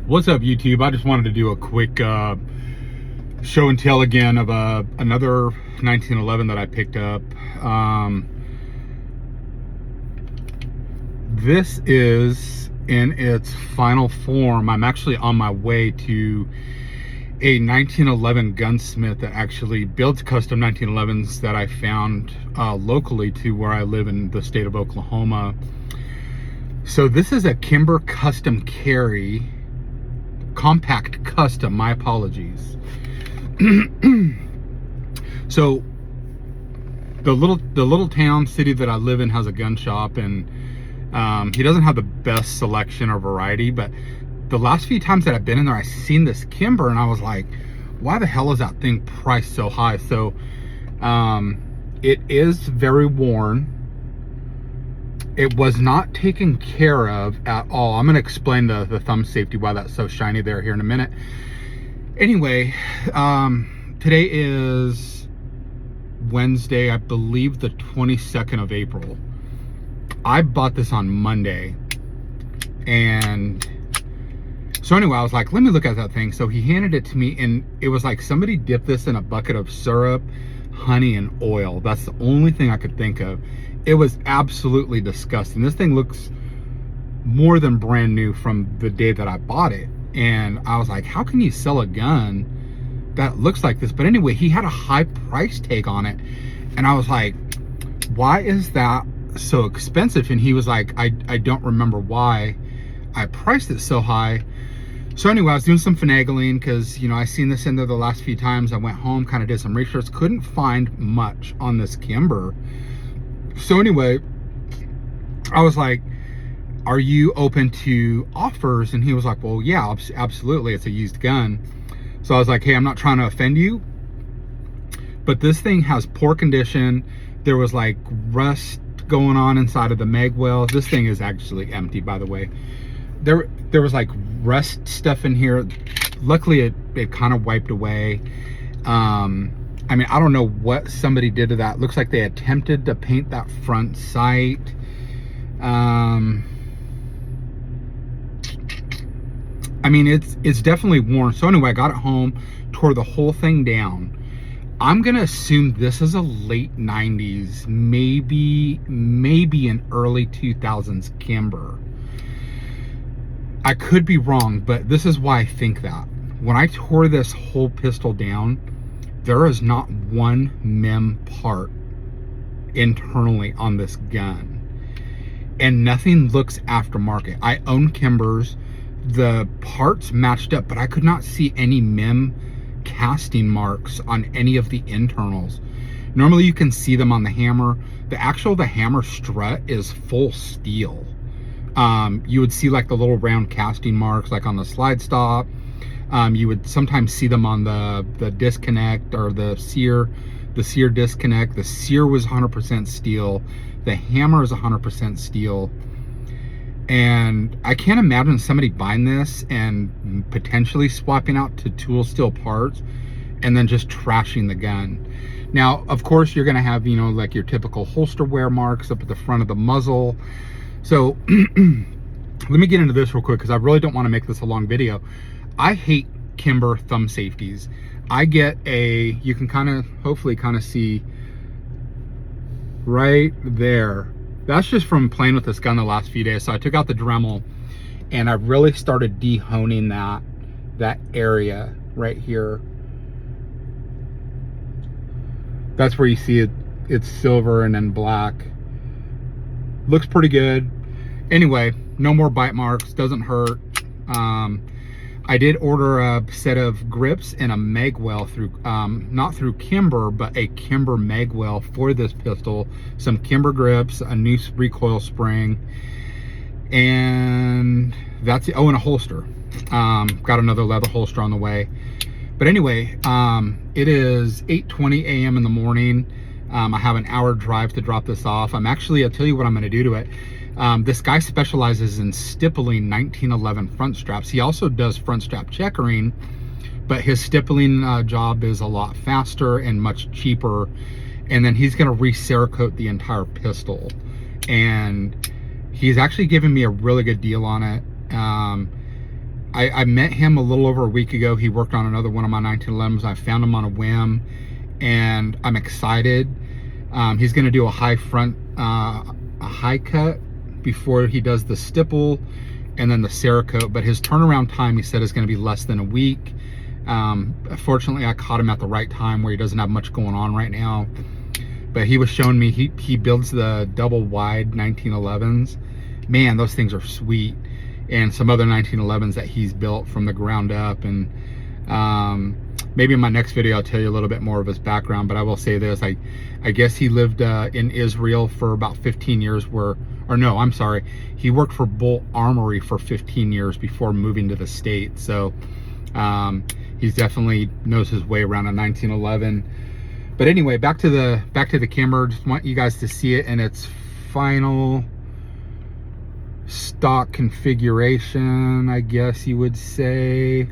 What's up, YouTube? I just wanted to do a quick show and tell again of another 1911 that I picked up. This is in its final form. I'm actually on my way to a 1911 gunsmith that actually builds custom 1911s that I found locally to where I live in the state of Oklahoma. So this is a Kimber custom carry, compact custom, my apologies. So the little town city that I live in has a gun shop, and he doesn't have the best selection or variety, but the last few times that I've been in there, I've seen this Kimber and I was like, why the hell is that thing priced so high? So it is very worn. It was not taken care of at all. I'm going to explain the thumb safety, why that's so shiny there here in a minute. Anyway, today is Wednesday, I believe the 22nd of April. I bought this on Monday. And so anyway, I was like, let me look at that thing. So he handed it to me, and it was like somebody dipped this in a bucket of syrup, honey, and oil. That's the only thing I could think of. It was absolutely disgusting. This thing looks more than brand new from the day that I bought it. And I was like, how can you sell a gun that looks like this? But anyway, he had a high price tag on it. And I was like, why is that so expensive? And he was like, I don't remember why I priced it so high. So anyway, I was doing some finagling because, you know, I seen this in there the last few times. I went home, kind of did some research, couldn't find much on this Kimber. So anyway, I was like, are you open to offers? And he was like, well, yeah, absolutely. It's a used gun. So I was like, hey, I'm not trying to offend you, but this thing has poor condition. There was like rust going on inside of the mag well. This thing is actually empty, by the way. There was like rust stuff in here. Luckily it kind of wiped away. I mean, I don't know what somebody did to that. Looks like they attempted to paint that front sight. I mean, it's definitely worn. So anyway, I got it home, tore the whole thing down. I'm gonna assume this is a late 90s, maybe an early 2000s Kimber. I could be wrong, but this is why I think that. When I tore this whole pistol down, there is not one mem part internally on this gun. And nothing looks aftermarket. I own Kimbers. The parts matched up, but I could not see any mem casting marks on any of the internals. Normally you can see them on the hammer. The hammer strut is full steel. You would see like the little round casting marks like on the slide stop. You would sometimes see them on the disconnect or the sear disconnect. The sear was 100% steel. The hammer is 100% steel. And I can't imagine somebody buying this and potentially swapping out to tool steel parts and then just trashing the gun. Now, of course, you're gonna have, you know, like your typical holster wear marks up at the front of the muzzle. So let me get into this real quick because I really don't want to make this a long video. I hate Kimber thumb safeties. I get you can hopefully see right there. That's just from playing with this gun the last few days. So I took out the Dremel and I really started dehoning that area right here. That's where you see it's silver and then black. Looks pretty good. Anyway, no more bite marks, doesn't hurt. I did order a set of grips and a magwell through, not through Kimber, but a Kimber magwell for this pistol. Some Kimber grips, a new recoil spring, and that's it. Oh, and a holster. Got another leather holster on the way. But anyway, it is 8:20 a.m. in the morning. I have an hour drive to drop this off. I'll tell you what I'm gonna do to it. This guy specializes in stippling 1911 front straps. He also does front strap checkering, but his stippling job is a lot faster and much cheaper. And then he's gonna re-Cerakote the entire pistol. And he's actually given me a really good deal on it. I met him a little over a week ago. He worked on another one of my 1911s. I found him on a whim, and I'm excited. He's going to do a high front, a high cut before he does the stipple and then the Cerakote. But his turnaround time, he said, is going to be less than a week. Fortunately, I caught him at the right time where he doesn't have much going on right now. But he was showing me he builds the double wide 1911s. Man, those things are sweet. And some other 1911s that he's built from the ground up. And maybe in my next video I'll tell you a little bit more of his background. But I will say this: I guess he lived in Israel for about 15 years. He worked for Bull Armory for 15 years before moving to the States. So he's definitely knows his way around a 1911. But anyway, back to the Kimber. Just want you guys to see it in its final stock configuration, I guess you would say.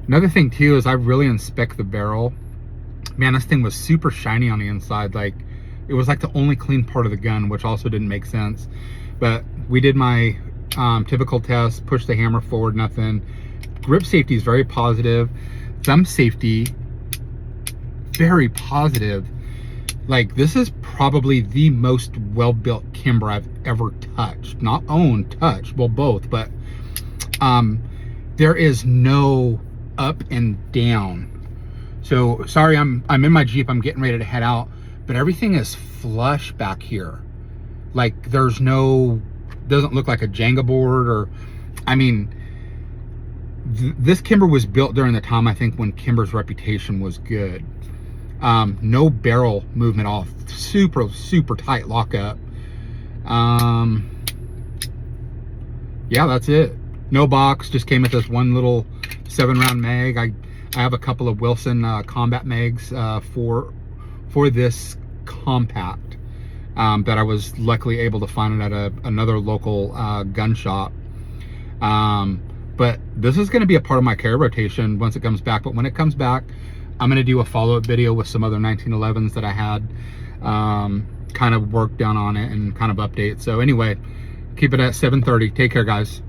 Another thing too is I really inspect the barrel. Man, this thing was super shiny on the inside. Like, it was like the only clean part of the gun, which also didn't make sense. But we did my typical test, pushed the hammer forward, nothing. Grip safety is very positive. Thumb safety, very positive. Like, this is probably the most well-built Kimber I've ever touched. Not owned, touched, well, both. But there is no up and down. So sorry, I'm in my Jeep, I'm getting ready to head out, but everything is flush back here. Like, there's no, doesn't look like a Jenga board. Or, I mean, this Kimber was built during the time, I think, when Kimber's reputation was good. No barrel movement off, super tight lockup. Yeah, that's it. No box, just came with this one little 7-round mag. I have a couple of Wilson combat mags for this compact that I was luckily able to find it at another local gun shop. But this is going to be a part of my carry rotation once it comes back. But when it comes back, I'm going to do a follow-up video with some other 1911s that I had kind of worked down on it and kind of update. So anyway, keep it at 7:30. Take care, guys.